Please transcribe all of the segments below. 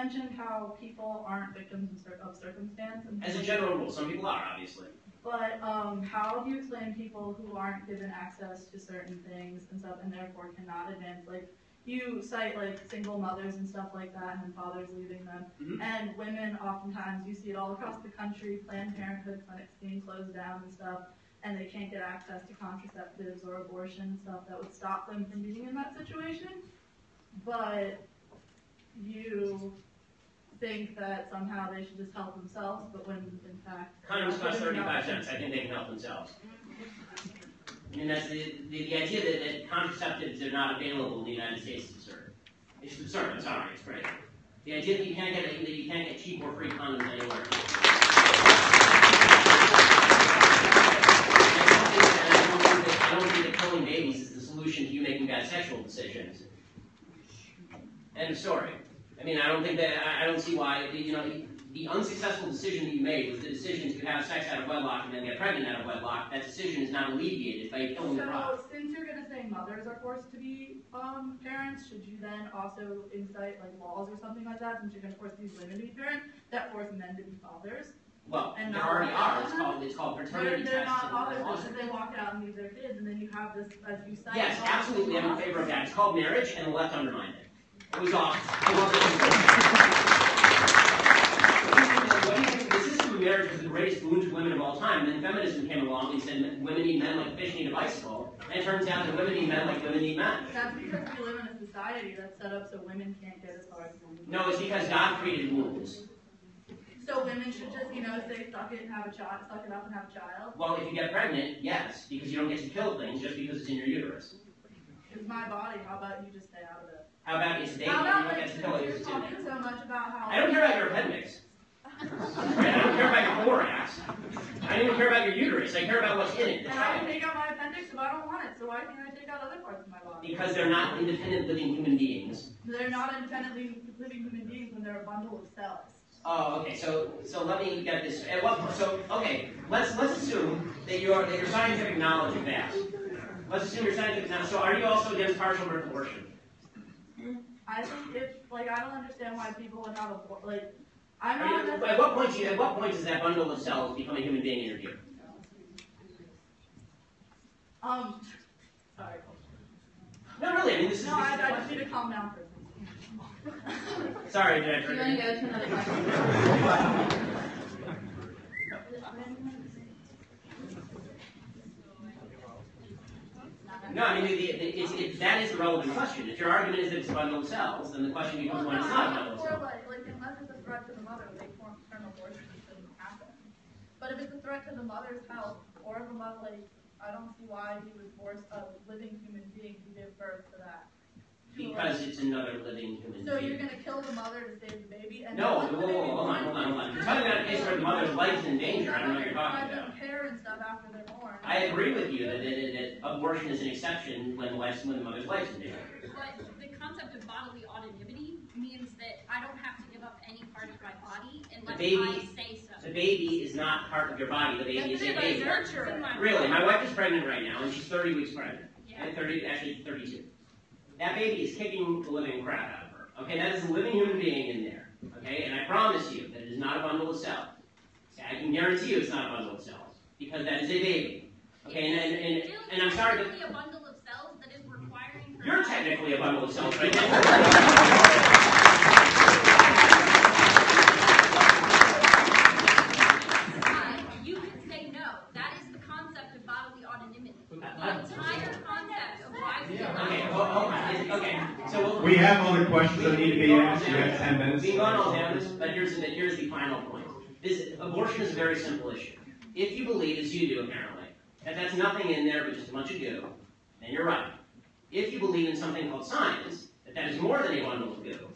mentioned how people aren't victims of circumstance. And as a general rule, some people are, obviously. But how do you explain people who aren't given access to certain things and stuff, and therefore cannot advance? Like, you cite like single mothers and stuff like that, and then fathers leaving them. And women, oftentimes, you see it all across the country, Planned Parenthood clinics being closed down and stuff, and they can't get access to contraceptives or abortion and stuff that would stop them from being in that situation. But you think that somehow they should just help themselves, but when in fact... Condoms cost 35 cents. I think they can help themselves. I mean, that's the idea that contraceptives are not available in the United States is absurd. It's absurd. I'm sorry. It's crazy. The idea that you can't get cheap or free condoms anywhere. I don't think that killing babies is the solution to you making bad sexual decisions. End of story. I mean, I don't see why, the unsuccessful decision that you made was the decision to have sex out of wedlock and then get pregnant out of wedlock. That decision is not alleviated by killing the product. So, since you're going to say mothers are forced to be parents, should you then also incite like laws or something like that, since you're going to force these women to be parents, that force men to be fathers? Well, there already are. It's called paternity tests. They're not fathers because they walk out and leave their kids, and then you have this, as you cite. Yes, absolutely. I'm in favor of that. It's called marriage, and the left undermined it. It was awesome. The system of marriage was the greatest boon to women of all time. And then feminism came along and said women need men like fish need a bicycle. And it turns out that women need men like women need men. That's because we live in a society that's set up so women can't get as far as women. No, it's because God created wombs. So women should just, say suck it and have a child, suck it up and have a child? Well, if you get pregnant, yes, because you don't get to kill things just because it's in your uterus. It's my body. How about you just stay out of it? How about it's dating and you don't get to kill it? You're talking so much about how... I don't care about your appendix. I don't care about your thorax. I don't even care about your uterus. I care about what's in it. And I can take out my appendix if I don't want it, so why can't I take out other parts of my body? Because they're not independent living human beings. They're not independently living human beings when they're a bundle of cells. Oh, okay. So let me get this. Okay. Let's assume that your scientific knowledge is vast. Let's assume your scientific knowledge. So are you also against partial birth abortion? I think I don't understand why people would have At what point does that bundle of cells become a human being in your view? Sorry. No, really. I mean, this is. No, I just need to calm down for a second. Sorry, did I trigger you? You want to go to another question? No, I mean, that is the relevant question. If your argument is that it's a bundle of cells, then the question becomes when it's not a bundle of cells. Unless it's a threat to the mother, they form paternal abortion, it shouldn't happen. But if it's a threat to the mother's health, or the mother, I don't see why he would force a living human being to give birth to that. Because it's another living human being. So you're going to kill the mother to save the baby? And no, hold on. You're talking about a case where the mother's life's in danger. I don't know what you're talking about. Care and stuff after they're born. I agree with you that abortion is an exception when the mother's life's in danger. But the concept of bodily autonomy means that I don't have to give up any part of my body unless I say so. The baby is not part of your body. The baby is a baby. Really, Really, my wife is pregnant right now, and she's 30 weeks pregnant. Yeah. And 32. That baby is kicking the living crap out of her. Okay, that is a living human being in there. Okay, and I promise you that it is not a bundle of cells. Okay, I can guarantee you it's not a bundle of cells because that is a baby. Okay, and I'm sorry, but a bundle of cells that is requiring. You're technically a bundle of cells right now. You can say no. That is the concept of bodily autonomy. The entire concept of why. Okay. So we have other questions that need to be asked. You have 10 minutes. We can go on all down this, but here's the final point. Abortion is a very simple issue. If you believe, as you do apparently, that that's nothing in there but just a bunch of goo, then you're right. If you believe in something called science, that is more than a bundle of goo,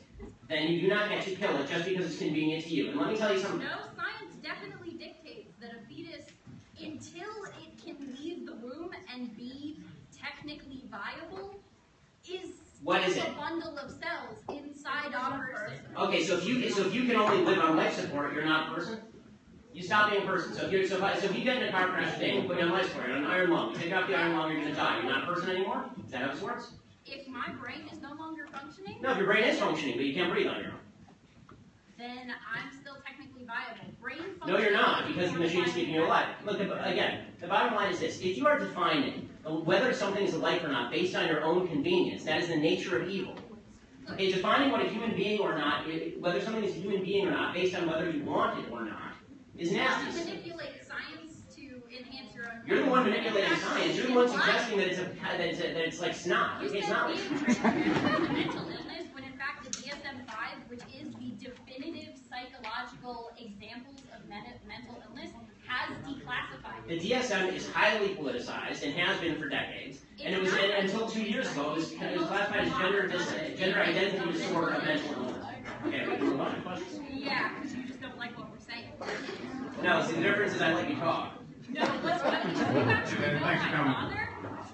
then you do not get to kill it just because it's convenient to you. And let me tell you something. No, science definitely dictates that a fetus, until it can leave the womb and be technically viable, is a bundle of cells inside a person. Okay, so if you can only live on life support, you're not a person. You stop being a person. So if you get in a car crash today and put you on life support, you're on an iron lung. You take off the iron lung, you're going to die. You're not a person anymore. Is that how this works? If my brain is no longer functioning? No, if your brain is functioning, but you can't breathe on your own. then I'm still technically viable. Brain function. No, you're not, because the machine is keeping you alive. Look, again, the bottom line is this. If you are defining whether something is a life or not based on your own convenience, that is the nature of evil. Okay, defining what a human being or not, whether something is a human being or not, based on whether you want it or not, is nasty. You manipulate science to enhance your own. You're the one manipulating science. You're the one suggesting that it's like snot. You it's not. Mental illness, when in fact the DSM-5, which is the definitive psychological examples of mental illness, has declassified it. The DSM is highly politicized and has been for decades. And it was until 2 years ago, it was classified as gender identity disorder of mental illness. Okay, we can move on to questions. Yeah, because you just don't like what we're saying. No, see, the difference is I let you talk. No, let's go. You actually know my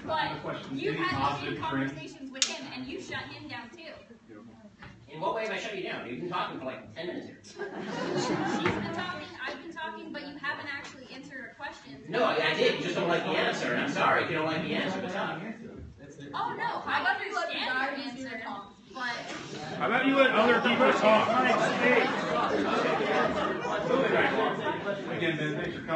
father, but you had the same conversations with him, and you shut him down too. In what way have I shut you down? You've been talking for like 10 minutes here. She's been talking, I've been talking, but you haven't actually answered her questions. No, I did. You just don't like the answer. And I'm sorry if you don't like the answer. What's up? Oh no, I understand your answer, but... How about you let other people talk? Again, Ben, thanks for coming.